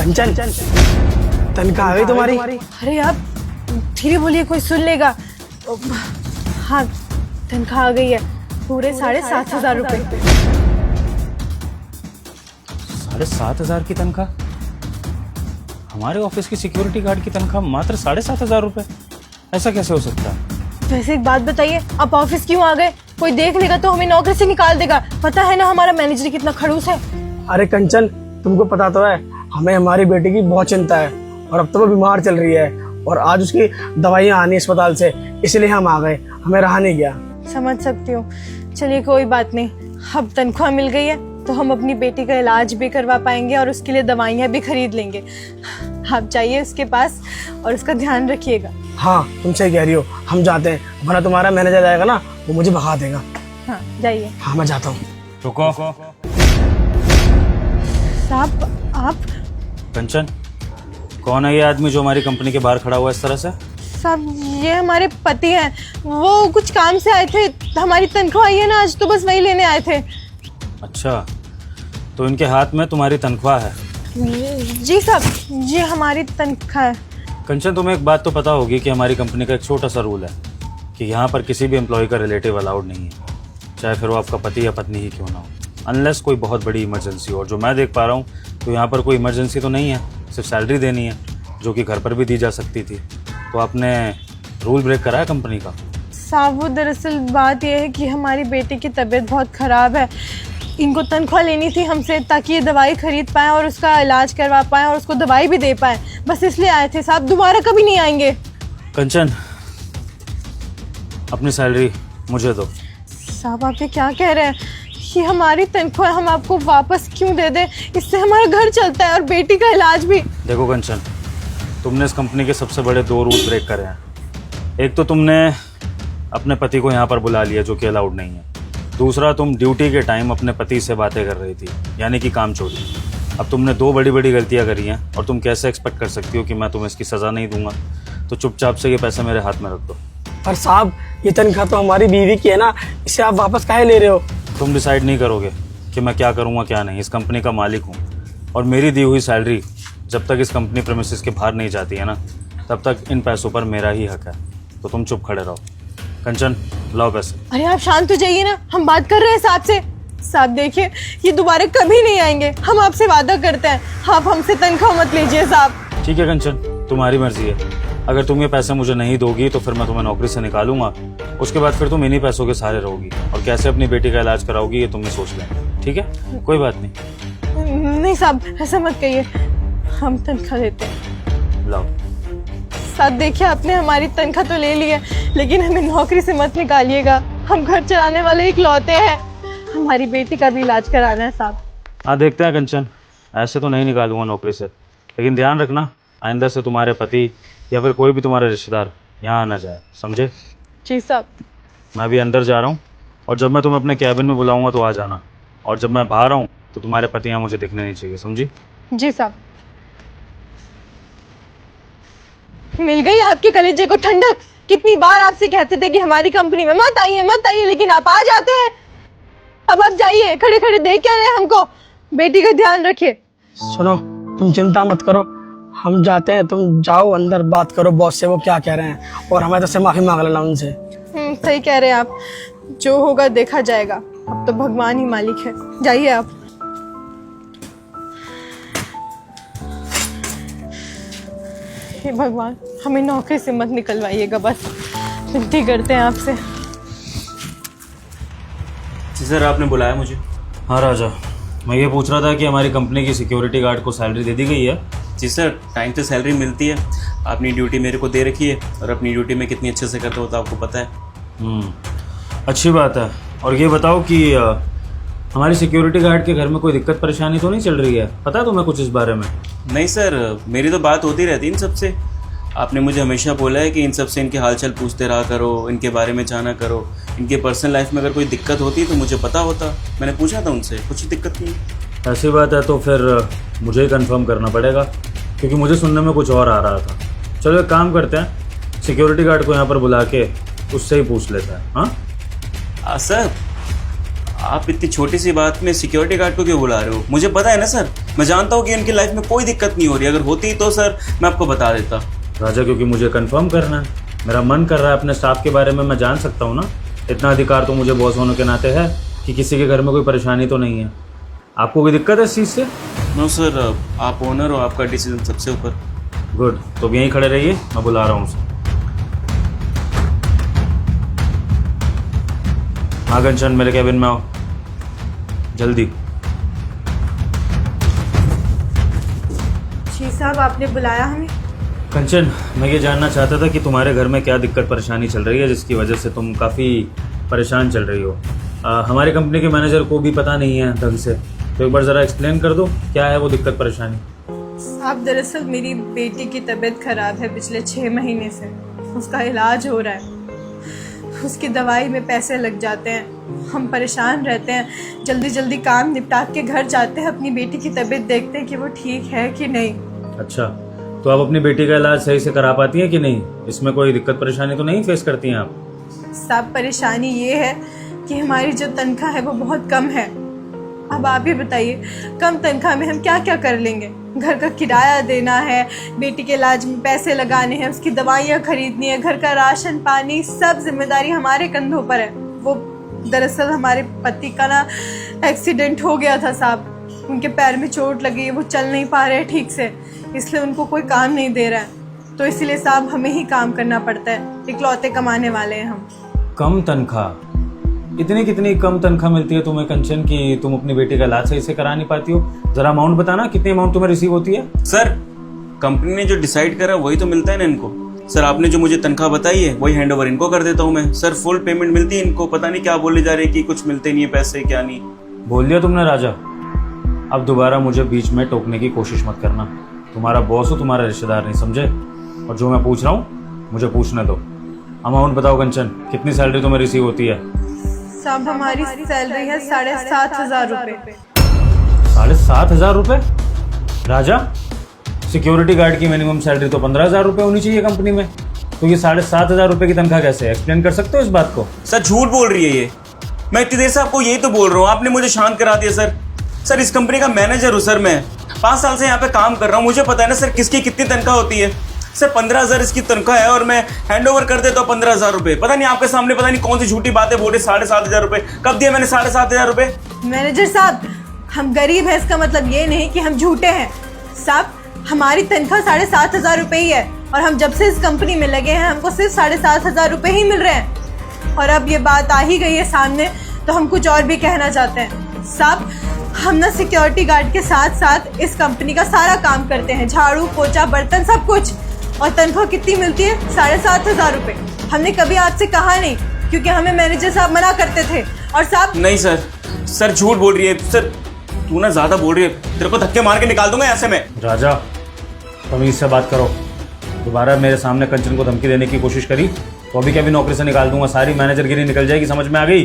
कंचन, तनख्वाह आ गई तुम्हारी? अरे आप धीरे बोलिए, कोई सुन लेगा। हाँ, तनख्वाह आ गई है, पूरे 7,500 रुपये। 7,500 की तनख्वाह? हमारे ऑफिस की सिक्योरिटी गार्ड की तनख्वाह मात्र 7,500 रुपये? ऐसा कैसे हो सकता है? वैसे एक बात बताइए, आप ऑफिस क्यों आ गए? कोई देख लेगा तो हमें नौकरी से निकाल देगा। पता है ना हमारा मैनेजर कितना खड़ूस है। अरे कंचन, तुमको पता तो है हमें हमारी बेटी की बहुत चिंता है, और अब तो वो बीमार चल रही है, और आज उसकी दवाइयाँ आनी अस्पताल से, इसलिए हम आ गए, हमें रहा नहीं गया। समझ सकती हूँ, चलिए कोई बात नहीं। अब तनख्वाह मिल गई है तो हम अपनी बेटी का इलाज भी करवा पाएंगे और उसके लिए दवाइयाँ भी खरीद लेंगे। आप जाइए उसके पास और उसका ध्यान रखिएगा। हाँ, तुम सही कह रही हो, हम जाते हैं, वरना तुम्हारा मैनेजर आएगा ना, वो मुझे भगा देगा। हाँ जाइए। हाँ, मैं जाता हूँ। रुको। साहब आप? कंचन, कौन है ये आदमी जो हमारी कंपनी के बाहर खड़ा हुआ है इस तरह से? साहब ये हमारे पति हैं, वो कुछ काम से आए थे, हमारी तनख्वाह आई है ना आज, तो बस वही लेने आए थे। अच्छा, तो इनके हाथ में तुम्हारी तनख्वाह है? जी साहब, जी हमारी तनख्वाह है। कंचन, तुम्हें एक बात तो पता होगी कि हमारी कंपनी का एक छोटा सा रूल है कि यहाँ पर किसी भी एम्प्लॉय का रिलेटिव अलाउड नहीं है, चाहे फिर वो आपका पति या पत्नी ही क्यों ना हो, अनलेस कोई बहुत बड़ी इमरजेंसी हो। और जो मैं देख पा रहा हूँ तो यहाँ पर कोई इमरजेंसी तो नहीं है, सिर्फ सैलरी देनी है जो कि घर पर भी दी जा सकती थी। तो आपने रूल ब्रेक करा है कंपनी का? साहब वो दरअसल बात यह है कि हमारी बेटी की तबीयत बहुत ख़राब है, इनको तनख्वाह लेनी थी हमसे ताकि ये दवाई खरीद पाएँ और उसका इलाज करवा पाएँ और उसको दवाई भी दे पाएँ, बस इसलिए आए थे साहब, दोबारा कभी नहीं आएंगे। कंचन, अपनी सैलरी मुझे दो। साहब आप ये क्या कह रहे हैं? ये हमारी तनख्वाह, हम आपको वापस क्यों दे दें? इससे हमारा घर चलता है और बेटी का इलाज भी। देखो कंचन, तुमने इस कंपनी के सबसे बड़े 2 रूल ब्रेक करे हैं। एक तो तुमने अपने पति को यहाँ पर बुला लिया जो कि अलाउड नहीं है, दूसरा तुम ड्यूटी के टाइम अपने पति से बातें कर रही थी, यानी कि काम चोरी। अब तुमने 2 बड़ी बड़ी गलतियाँ करी हैं और तुम कैसे एक्सपेक्ट कर सकती हो कि मैं तुम्हें इसकी सज़ा नहीं दूंगा? तो चुपचाप से ये पैसे मेरे हाथ में रख दो। पर साहब, ये तनख्वाह तो हमारी बीवी की है ना, इसे आप वापस काहे ले रहे हो? तुम डिसाइड नहीं करोगे कि मैं क्या करूँगा क्या नहीं। इस कंपनी का मालिक हूँ और मेरी दी हुई सैलरी जब तक इस कंपनी प्रेमिसेस के बाहर नहीं जाती है ना, तब तक इन पैसों पर मेरा ही हक है। तो तुम चुप खड़े रहो। कंचन, लाओ पैसे। अरे आप शांत हो जाइए ना, हम बात कर रहे हैं साहब से। साहब देखिए, ये दोबारा कभी नहीं आएंगे, हम आपसे वादा करते हैं, आप हमसे तनख्वाह मत लीजिए साहब। ठीक है कंचन, तुम्हारी मर्जी है। अगर तुम ये पैसे मुझे नहीं दोगी तो फिर मैं तुम्हें नौकरी से निकालूंगा, उसके बाद फिर तुम इन्हीं पैसों के सहारे रहोगी और कैसे अपनी बेटी का इलाज कराओगी ये तुम ही सोच लें। ठीक है, कोई बात नहीं। नहीं साहब, ऐसा मत कहिए, हम तनख्वाह देते हैं। लाओ। साहब देखिए, आपने हमारी तनख्वाह तो ले ली है, लेकिन हमें नौकरी से मत निकालिएगा, हम घर चलाने वाले इकलौते हैं, हमारी बेटी का भी इलाज कराना है साहब। हाँ देखते हैं कंचन, ऐसे तो नहीं निकालूंगा नौकरी से, लेकिन ध्यान रखना आइंदा से तुम्हारे पति या फिर कोई भी तुम्हारा रिश्तेदार यहाँ ना जाए, समझे? जी साहब। मैं भी अंदर जा रहा हूँ और जब मैं तुम्हें अपने कैबिन में बुलाऊंगा तो आ जाना, और जब मैं बाहर आऊँ तो तुम्हारे पति यहाँ मुझे दिखने नहीं चाहिए, समझी? जी साहब। मिल गई आपके कलेजे को ठंडक। कितनी बार आपसे कहते थे कि हमारी कंपनी में मत आइए, लेकिन आप आ जाते हैं। अब आप जाइए, खड़े खड़े देख क्या रहे हैं हमको? बेटी का ध्यान रखिए। सुनो, तुम चिंता मत करो, हम जाते हैं, तुम जाओ अंदर, बात करो बॉस से वो क्या कह रहे हैं, और हमें तो से माफी मांग लेना उनसे। सही कह रहे हैं आप, जो होगा देखा जाएगा, अब तो भगवान ही मालिक है। जाइए आप। हे भगवान, हमें नौकरी से मत निकलवाइएगा, बस विनती करते हैं आपसे। जी सर, आपने बुलाया मुझे? हाँ राजा, मैं ये पूछ रहा था कि हमारी कंपनी की सिक्योरिटी गार्ड को सैलरी दे दी गई है? जी सर, टाइम से सैलरी मिलती है, अपनी ड्यूटी मेरे को दे रखी है, और अपनी ड्यूटी में कितनी अच्छे से करते हो तो आपको पता है। अच्छी बात है। और ये बताओ कि हमारी सिक्योरिटी गार्ड के घर में कोई दिक्कत परेशानी तो नहीं चल रही है? पता है तुम्हें कुछ इस बारे में? नहीं सर, मेरी तो बात होती रहती है इन सबसे। आपने मुझे हमेशा बोला है कि इन सबसे इनके हालचाल पूछते रहा करो, इनके बारे में जाना करो, इनके पर्सनल लाइफ में अगर कोई दिक्कत होती है तो मुझे पता होता। मैंने पूछा था उनसे, कुछ दिक्कत नहीं। ऐसी बात है तो फिर मुझे ही कंफर्म करना पड़ेगा, क्योंकि मुझे सुनने में कुछ और आ रहा था। चलो एक काम करते हैं, सिक्योरिटी गार्ड को यहाँ पर बुला के उससे ही पूछ लेते हैं। हाँ सर, आप इतनी छोटी सी बात में सिक्योरिटी गार्ड को क्यों बुला रहे हो? मुझे पता है ना सर, मैं जानता हूँ कि उनकी लाइफ में कोई दिक्कत नहीं हो रही। अगर होती तो सर मैं आपको बता देता। राजा, क्योंकि मुझे कंफर्म करना है, मेरा मन कर रहा है अपने स्टाफ के बारे में मैं जान सकता हूँ ना। इतना अधिकार तो मुझे बॉस होने के नाते है कि किसी के घर में कोई परेशानी तो नहीं है। आपको कोई दिक्कत है इस चीज़ से? नो सर, आप ओनर हो, आपका डिसीजन सबसे ऊपर। गुड, तो यहीं खड़े रहिए, मैं बुला रहा हूँ उसे। हाँ कंचन, मेरे कैबिन में आओ जल्दी। जी साहब, आपने बुलाया हमें? कंचन, मैं ये जानना चाहता था कि तुम्हारे घर में क्या दिक्कत परेशानी चल रही है जिसकी वजह से तुम काफ़ी परेशान चल रही हो। हमारी कंपनी के मैनेजर को भी पता नहीं है ढंग से, तो एक बार ज़रा एक्सप्लेन कर दो क्या है वो दिक्कत परेशानी। साहब, दरअसल मेरी बेटी की तबीयत खराब है पिछले 6 महीने से। उसका इलाज हो रहा है, उसकी दवाई में पैसे लग जाते हैं, हम परेशान रहते हैं। जल्दी जल्दी काम निपटा के घर जाते हैं, अपनी बेटी की तबीयत देखते हैं कि वो ठीक है कि नहीं। अच्छा, तो आप अपनी बेटी का इलाज सही से करा पाती हैं कि नहीं? इसमें कोई दिक्कत परेशानी तो नहीं फेस करती हैं आप? साहब, परेशानी ये है कि हमारी जो तनख्वाह है वो बहुत कम है। अब आप ही बताइए, कम तनख्वाह में हम क्या क्या कर लेंगे? घर का किराया देना है, बेटी के इलाज में पैसे लगाने हैं, उसकी दवाइयाँ खरीदनी है, घर का राशन पानी सब जिम्मेदारी हमारे कंधों पर है। वो दरअसल हमारे पति का ना एक्सीडेंट हो गया था साहब, उनके पैर में चोट लगी है, वो चल नहीं पा रहे ठीक से, इसलिए उनको कोई काम नहीं दे रहा है। तो इसलिए साहब हमें ही काम करना पड़ता है, इकलौते कमाने वाले हैं हम। कम तनख्वाह? इतनी कितनी कम तनख्वाह मिलती है तुम्हें कंचन कि तुम अपनी बेटी का इलाज सही से करा नहीं पाती हो? जरा अमाउंट बताना, कितनी अमाउंट तुम्हें रिसीव होती है? सर, कंपनी ने जो डिसाइड करा वही तो मिलता है ना इनको। सर, आपने जो मुझे तनख्वाह बताई है वही हैंड ओवर इनको कर देता हूँ मैं। सर, फुल पेमेंट मिलती है इनको। पता नहीं क्या बोले जा रहे कि कुछ मिलते नहीं है पैसे, क्या नहीं। बोल दिया तुमने राजा, अब दोबारा मुझे बीच में टोकने की कोशिश मत करना। तुम्हारा बॉस हो, तुम्हारा रिश्तेदार नहीं, समझे? और जो मैं पूछ रहा हूँ मुझे पूछने दो। अमाउंट बताओ कंचन, कितनी सैलरी तुम्हें रिसीव होती है? साहब, हमारी सैलरी है 7,500 रुपये। 7,500 रुपये? राजा, सिक्योरिटी गार्ड की मिनिमम सैलरी तो 15,000 रुपये होनी चाहिए कंपनी में, तो ये 7,500 रुपये की तनख्वाह कैसे? एक्सप्लेन कर सकते हो इस बात को? सर, झूठ बोल रही है ये। मैं इतनी देर से आपको यही तो बोल रहा हूँ, आपने मुझे शांत करा दिया सर। सर, इस कंपनी का मैनेजर हूँ सर मैं, 5 साल से यहाँ पे काम कर रहा हूँ, मुझे पता है ना सर किसकी कितनी तनख्वाह होती है। सर, 15,000 इसकी तनख्वाह है और मैं हैंड ओवर कर देता हूँ 15,000 रुपये। पता नहीं आपके सामने पता नहीं कौन सी झूठी बातें बोले। 7,500 रुपये कब दिया मैंने? 7,500 रुपये। मैनेजर साहब, हम गरीब हैं इसका मतलब ये नहीं कि हम झूठे हैं। साहब, हमारी तनख्वाह 7,500 रुपये ही है और हम जब से इस कंपनी में लगे हैं हमको सिर्फ 7,500 रुपये ही मिल रहे हैं। और अब ये बात आ ही गई है सामने तो हम कुछ और भी कहना चाहते हैं। साहब, हम ना सिक्योरिटी गार्ड के साथ साथ इस कंपनी का सारा काम करते हैं, झाड़ू पोछा बर्तन सब कुछ। और तनख्वाह कितनी मिलती है? 7,500 रुपये। हमने कभी आपसे कहा नहीं क्योंकि हमें मैनेजर साहब मना करते थे। और साहब नहीं सर, सर झूठ बोल रही है सर, तू ना ज्यादा बोल रही है, तेरे को धक्के मार के निकाल दूंगा ऐसे में। राजा, तमीज से बात करो। दोबारा मेरे सामने कंचन को धमकी देने की कोशिश करी तो अभी क्या भी नौकरी से निकाल दूंगा, सारी मैनेजरगिरी निकल जाएगी। समझ में आ गई?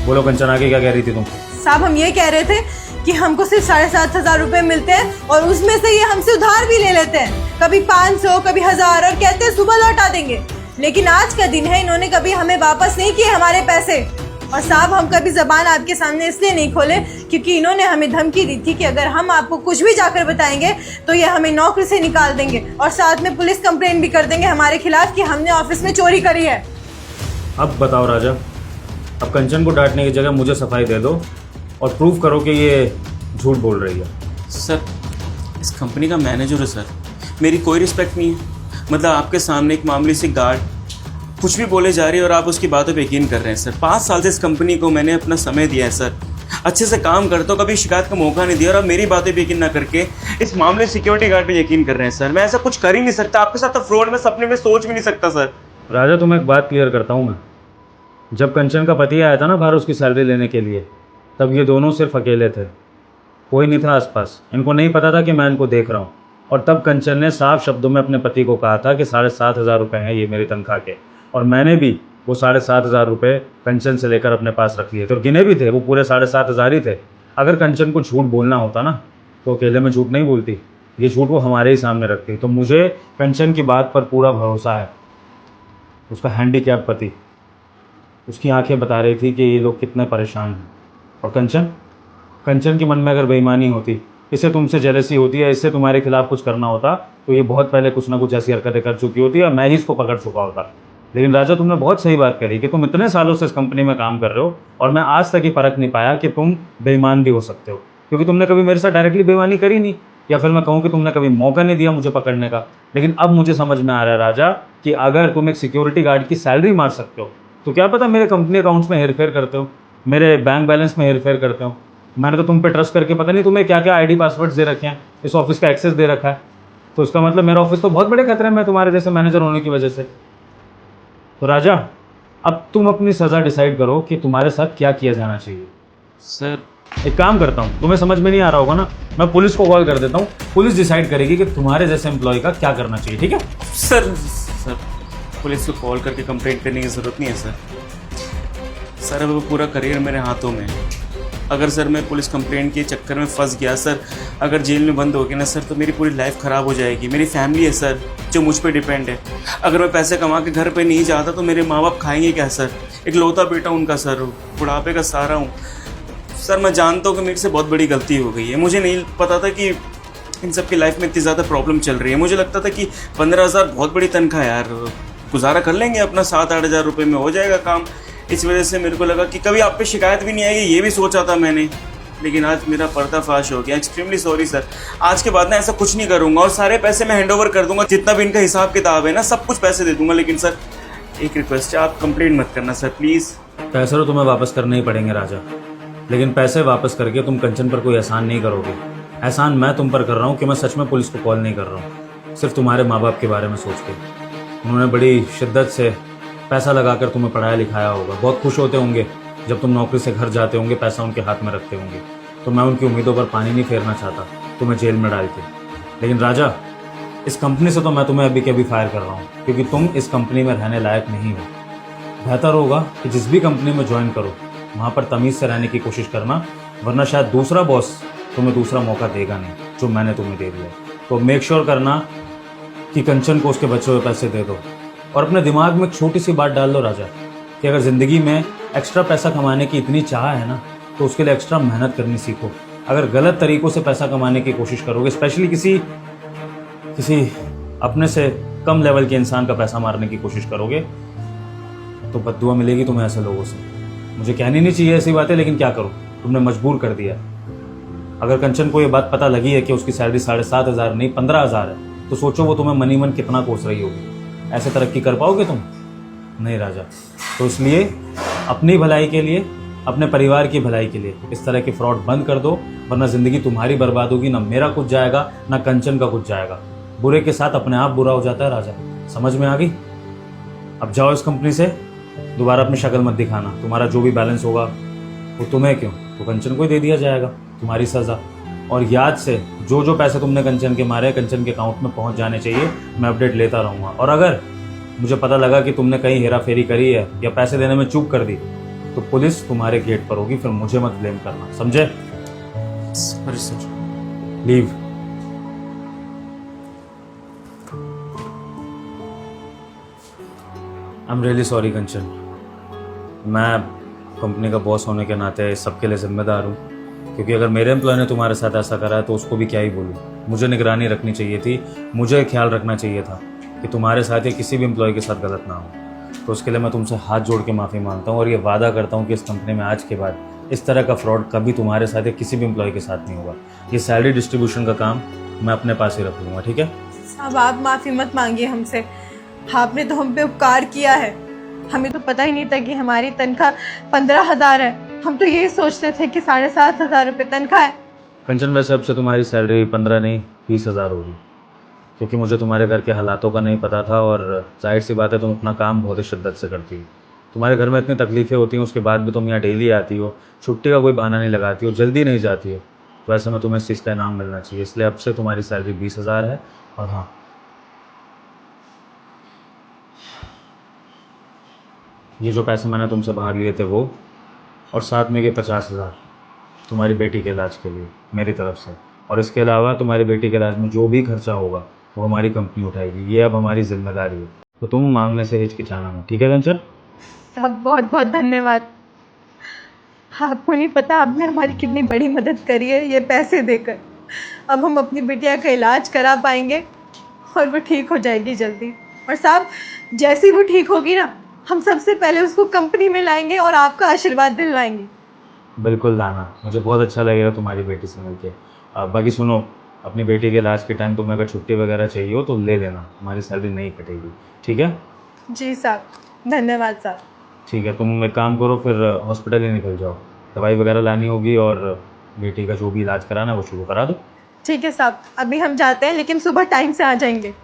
बोलो कंचन, आगे क्या कह रही थी तुम? साहब, हम ये कह रहे थे कि हमको सिर्फ 7,500 रुपये मिलते हैं और उसमें से ये हमसे उधार भी ले लेते हैं, कभी 500 कभी 1,000, और कहते हैं सुबह लौटा देंगे। लेकिन आज का दिन है, इन्होंने कभी हमें वापस नहीं किए हमारे पैसे। और साहब, हम कभी जबान आपके सामने इसलिए नहीं खोले क्योंकि इन्होंने हमें धमकी दी थी कि अगर हम आपको कुछ भी जाकर बताएंगे तो ये हमें नौकरी से निकाल देंगे और साथ में पुलिस कंप्लेंट भी कर देंगे हमारे खिलाफ कि हमने ऑफिस में चोरी करी है। अब बताओ राजा, अब कंचन को डांटने की जगह मुझे सफाई दे दो और प्रूव करो कि ये झूठ बोल रही है। सर, इस कंपनी का मैनेजर है सर, मेरी कोई रिस्पेक्ट नहीं है। मतलब आपके सामने एक मामूली सी गार्ड कुछ भी बोले जा रही है और आप उसकी बातों पे यकीन कर रहे हैं सर। 5 साल से इस कंपनी को मैंने अपना समय दिया है सर, अच्छे से काम करता हूँ, कभी शिकायत का मौका नहीं दिया और आप मेरी बातें पे यकीन ना करके इस मामले सिक्योरिटी गार्ड पे यकीन कर रहे हैं सर। मैं ऐसा कुछ कर ही नहीं सकता, आपके साथ तो फ्रॉड में सपने में सोच भी नहीं सकता सर। राजा, तुम्हें एक बात क्लियर करता हूँ मैं। जब कंचन का पति आया था ना बाहर उसकी सैलरी लेने के लिए, तब ये दोनों सिर्फ अकेले थे, कोई नहीं था आसपास। इनको नहीं पता था कि मैं इनको देख रहा हूँ। और तब कंचन ने साफ शब्दों में अपने पति को कहा था कि 7,500 रुपये हैं ये मेरी तनख्वाह के, और मैंने भी वो 7,500 रुपये कंचन से लेकर अपने पास रख लिए थे और गिने भी थे, वो पूरे 7,500 ही थे। अगर कंचन को झूठ बोलना होता ना तो अकेले में झूठ नहीं बोलती, ये झूठ वो हमारे ही सामने रखती। तो मुझे कंचन की बात पर पूरा भरोसा है। उसका हैंडीकैप पति, उसकी आंखें बता रही थी कि ये लोग कितने परेशान हैं। और कंचन, कंचन के मन में अगर बेईमानी होती, इसे तुमसे जेलसी होती है, इससे तुम्हारे खिलाफ कुछ करना होता, तो ये बहुत पहले कुछ ना कुछ ऐसी हरकतें कर चुकी होती और मैं ही इसको पकड़ चुका होता। लेकिन राजा, तुमने बहुत सही बात करी कि तुम इतने सालों से इस कंपनी में काम कर रहे हो और मैं आज तक ही फ़र्क नहीं पाया कि तुम बेईमान भी हो सकते हो, क्योंकि तुमने कभी मेरे साथ डायरेक्टली बेईमानी करी नहीं, या फिर मैं कहूँ कि तुमने कभी मौका नहीं दिया मुझे पकड़ने का। लेकिन अब मुझे समझ में आ रहा है राजा कि अगर तुम एक सिक्योरिटी गार्ड की सैलरी मार सकते हो, तो क्या पता मेरे कंपनी अकाउंट्स में हेरफेर करते हो, मेरे बैंक बैलेंस में हेरफेर करते हो। मैंने तो तुम पे ट्रस्ट करके पता नहीं तुम्हें क्या क्या आईडी पासवर्ड्स दे रखे हैं, इस ऑफिस का एक्सेस दे रखा है, तो इसका मतलब मेरा ऑफिस तो बहुत बड़े खतरे में है तुम्हारे जैसे मैनेजर होने की वजह से। तो राजा, अब तुम अपनी सज़ा डिसाइड करो कि तुम्हारे साथ क्या किया जाना चाहिए। सर एक काम करता हूँ, तुम्हें समझ में नहीं आ रहा होगा ना, मैं पुलिस को कॉल कर देता हूँ, पुलिस डिसाइड करेगी कि तुम्हारे जैसे एम्प्लॉय का क्या करना चाहिए, ठीक है? सर पुलिस को कॉल करके कंप्लेंट करने की ज़रूरत नहीं है सर। सर अब पूरा करियर मेरे हाथों में है। अगर सर मैं पुलिस कंप्लेंट के चक्कर में फंस गया सर, अगर जेल में बंद हो गया ना सर, तो मेरी पूरी लाइफ ख़राब हो जाएगी। मेरी फैमिली है सर जो मुझ पर डिपेंड है। अगर मैं पैसे कमा के घर पे नहीं जाता तो मेरे माँ बाप खाएंगे क्या सर? एक लौता बेटा उनका सर, बुढ़ापे का सहारा हूँ। सर मैं जानता हूँ कि मेरे से बहुत बड़ी गलती हो गई है। मुझे नहीं पता था कि इन सब की लाइफ में इतनी ज़्यादा प्रॉब्लम चल रही है। मुझे लगता था कि 15,000 बहुत बड़ी तनख्वाह यार, गुजारा कर लेंगे अपना, 7-8 हज़ार रुपये में हो जाएगा काम। इस वजह से मेरे को लगा कि कभी आप पे शिकायत भी नहीं आएगी, ये भी सोचा था मैंने। लेकिन आज मेरा पर्दाफाश हो गया। Extremely sorry sir. आज के बाद ना ऐसा कुछ नहीं करूँगा और सारे पैसे मैं हैंड ओवर कर दूंगा, जितना भी इनका हिसाब किताब है ना सब कुछ पैसे दे दूंगा। लेकिन सर एक रिक्वेस्ट है, आप कंप्लेंट मत करना सर प्लीज़। पैसे तो तुम्हें वापस करने ही पड़ेंगे राजा, लेकिन पैसे वापस करके तुम कंचन पर कोई एहसान नहीं करोगे। एहसान मैं तुम पर कर रहा हूँ कि मैं सच में पुलिस को कॉल नहीं कर रहा हूँ, सिर्फ तुम्हारे माँ बाप के बारे में सोच के। उन्होंने बड़ी शिद्दत से पैसा लगाकर तुम्हें पढ़ाया लिखाया होगा, बहुत खुश होते होंगे जब तुम नौकरी से घर जाते होंगे, पैसा उनके हाथ में रखते होंगे। तो मैं उनकी उम्मीदों पर पानी नहीं फेरना चाहता तुम्हें जेल में डाल के। लेकिन राजा, इस कंपनी से तो मैं तुम्हें अभी के अभी फायर कर रहा हूँ, क्योंकि तुम इस कंपनी में रहने लायक नहीं हो। बेहतर होगा कि जिस भी कंपनी में ज्वाइन करो वहाँ पर तमीज़ से रहने की कोशिश करना, वरना शायद दूसरा बॉस तुम्हें दूसरा मौका देगा नहीं जो मैंने तुम्हें दे दिया। तो मेक श्योर करना कि कंचन को उसके बचे हुए पैसे दे दो। और अपने दिमाग में एक छोटी सी बात डाल दो राजा, कि अगर ज़िंदगी में एक्स्ट्रा पैसा कमाने की इतनी चाह है ना, तो उसके लिए एक्स्ट्रा मेहनत करनी सीखो। अगर गलत तरीक़ों से पैसा कमाने की कोशिश करोगे, स्पेशली किसी अपने से कम लेवल के इंसान का पैसा मारने की कोशिश करोगे, तो बद्दुआ मिलेगी तुम्हें ऐसे लोगों से। मुझे कहनी नहीं चाहिए ऐसी बातें, लेकिन क्या करूँ, तुमने मजबूर कर दिया। अगर कंचन को ये बात पता लगी है कि उसकी सैलरी 7,500 नहीं 15,000 है, तो सोचो वो तुम्हें मनी मन कितना कोस रही होगी। ऐसे तरक्की कर पाओगे तुम? नहीं राजा। तो इसलिए अपनी भलाई के लिए, अपने परिवार की भलाई के लिए इस तरह के फ्रॉड बंद कर दो, वरना ज़िंदगी तुम्हारी बर्बाद होगी। ना मेरा कुछ जाएगा, ना कंचन का कुछ जाएगा। बुरे के साथ अपने आप बुरा हो जाता है राजा, समझ में आ गई? अब जाओ इस कंपनी से, दोबारा अपनी शक्ल मत दिखाना। तुम्हारा जो भी बैलेंस होगा वो तुम्हें क्यों, तो कंचन को ही दे दिया जाएगा, तुम्हारी सज़ा। और याद से जो जो पैसे तुमने कंचन के मारे कंचन के अकाउंट में पहुंच जाने चाहिए। मैं अपडेट लेता रहूँगा, और अगर मुझे पता लगा कि तुमने कहीं हेरा फेरी करी है या पैसे देने में चूक कर दी, तो पुलिस तुम्हारे गेट पर होगी, फिर मुझे मत ब्लेम करना, समझे? Sorry sir. Leave. I am really sorry Kanchan. मैं कंपनी का बॉस होने के नाते सबके लिए जिम्मेदार हूँ, क्योंकि अगर मेरे एम्प्लॉय ने तुम्हारे साथ ऐसा करा है तो उसको भी क्या ही बोलूँ। मुझे निगरानी रखनी चाहिए थी, मुझे ख्याल रखना चाहिए था कि तुम्हारे साथ या किसी भी एम्प्लॉय के साथ गलत ना हो। तो उसके लिए मैं तुमसे हाथ जोड़ के माफ़ी मांगता हूँ और ये वादा करता हूँ कि इस कंपनी में आज के बाद इस तरह का फ्रॉड कभी तुम्हारे साथ या किसी भी एम्प्लॉय के साथ नहीं होगा। ये सैलरी डिस्ट्रीब्यूशन का काम मैं अपने पास ही रख लूँगा, ठीक है? अब आप माफ़ी मत मांगिए हमसे, आपने तो हम पे उपकार किया है। हमें तो पता ही नहीं था कि हमारी तनख्वाह 15,000 है। हम तो यही सोचते थे कि 7,500 रुपये तनख्वाह है। कंचन, वैसे अब से तुम्हारी सैलरी 15 नहीं 20,000 होगी, क्योंकि मुझे तुम्हारे घर के हालातों का नहीं पता था, और जाहिर सी बात है तुम अपना काम बहुत ही शिद्दत से करती हो। तुम्हारे घर में इतनी तकलीफ़ें होती हैं, उसके बाद भी तुम यहाँ डेली आती हो, छुट्टी का कोई बहाना नहीं लगाती हो, जल्दी नहीं जाती हो। तो ऐसे में तुम्हें इस चीज़ का इनाम मिलना चाहिए, इसलिए अब से तुम्हारी सैलरी 20,000 है। और हाँ, ये जो पैसे मैंने तुमसे बाहर लिए थे वो, और साथ में ये 50,000 तुम्हारी बेटी के इलाज के लिए मेरी तरफ से। और इसके अलावा तुम्हारी बेटी के इलाज में जो भी खर्चा होगा वो हमारी कंपनी उठाएगी। ये अब हमारी जिम्मेदारी है, तो तुम मांगने से हिचकिचाना मत, ठीक है कंचन? बहुत बहुत धन्यवाद। आपको नहीं पता आपने हमारी कितनी बड़ी मदद करी है ये पैसे देकर। अब हम अपनी बिटिया का इलाज करा पाएंगे और वो ठीक हो जाएगी जल्दी। और साहब जैसे ही वो ठीक होगी ना, हम सबसे पहले उसको कंपनी में लाएंगे और आपका आशीर्वाद दिलवाएंगे। बिल्कुल लाना, मुझे बहुत अच्छा लगेगा तुम्हारी बेटी से मिलके। बाकी सुनो, अपनी बेटी के इलाज के टाइम तुम्हें अगर छुट्टी वगैरह चाहिए हो तो ले लेना, हमारी सैलरी नहीं कटेगी, ठीक है? जी साहब, धन्यवाद साहब। ठीक है, तुम एक काम करो फिर, हॉस्पिटल ही निकल जाओ, दवाई वगैरह लानी होगी और बेटी का जो भी इलाज कराना है वो शुरू करा दो। ठीक है साहब, अभी हम जाते हैं लेकिन सुबह टाइम से आ जाएंगे।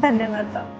धन्यवाद साहब।